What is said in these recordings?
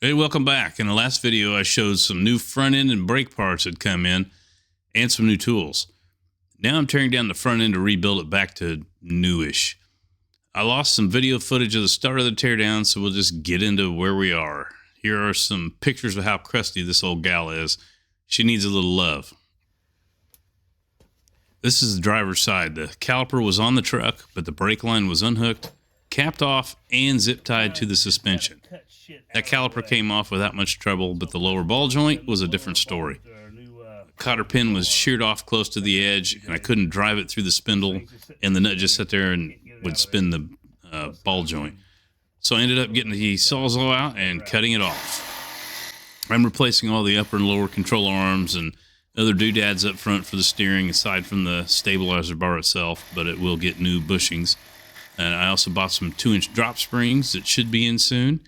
Hey, welcome back. In the last video, I showed some new front end and brake parts had come in and some new tools. Now I'm tearing down the front end to rebuild it back to newish. I lost some video footage of the start of the teardown, so we'll just get into where we are. Here are some pictures of how crusty this old gal is. She needs a little love. This is the driver's side. The caliper was on the truck, but the brake line was unhooked, capped off, and zip tied to the suspension. That caliper came off without much trouble, but the lower ball joint was a different story. The cotter pin was sheared off close to the edge, and I couldn't drive it through the spindle, and the nut just sat there and would spin the ball joint. So I ended up getting the Sawzall out and cutting it off. I'm replacing all the upper and lower control arms and other doodads up front for the steering, aside from the stabilizer bar itself, but it will get new bushings. And I also bought some 2-inch drop springs that should be in soon,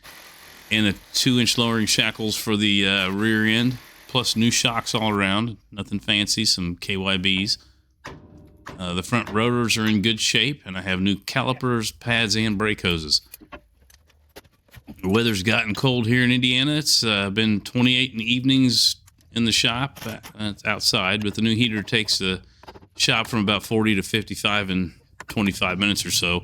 and a 2-inch lowering shackles for the rear end, plus new shocks all around. Nothing fancy, some KYBs. The front rotors are in good shape, and I have new calipers, pads, and brake hoses. The weather's gotten cold here in Indiana. It's been 28 in the evenings in the shop. It's outside, but the new heater takes the shop from about 40 to 55 in 25 minutes or so.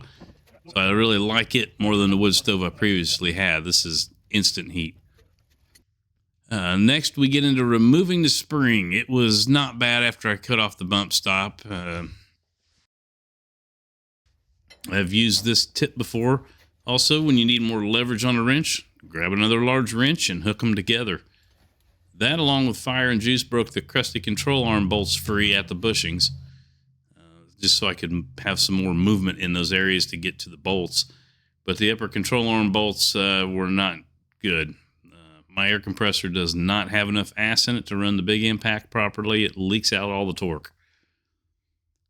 So I really like it more than the wood stove I previously had. This is instant heat. Next, we get into removing the spring. It was not bad after I cut off the bump stop. I've used this tip before. Also, when you need more leverage on a wrench, grab another large wrench and hook them together. That, along with fire and juice, broke the crusty control arm bolts free at the bushings, just so I could have some more movement in those areas to get to the bolts. But the upper control arm bolts were not good. My air compressor does not have enough ass in it to run the big impact properly. It leaks out all the torque.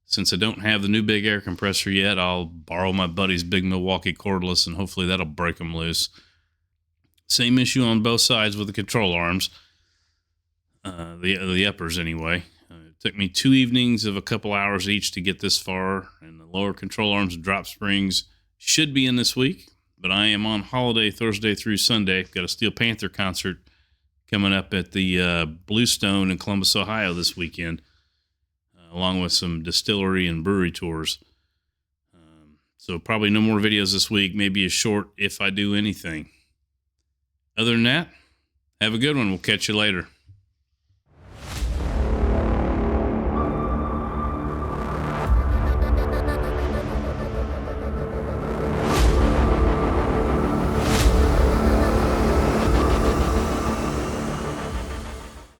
Since I don't have the new big air compressor yet, I'll borrow my buddy's big Milwaukee cordless, and hopefully that'll break them loose. Same issue on both sides with the control arms. The uppers anyway. It took me 2 evenings of a couple hours each to get this far, and the lower control arms and drop springs should be in this week, but I am on holiday Thursday through Sunday. Got a Steel Panther concert coming up at the Bluestone in Columbus, Ohio this weekend, along with some distillery and brewery tours. So probably no more videos this week, maybe a short if I do anything. Other than that, have a good one. We'll catch you later.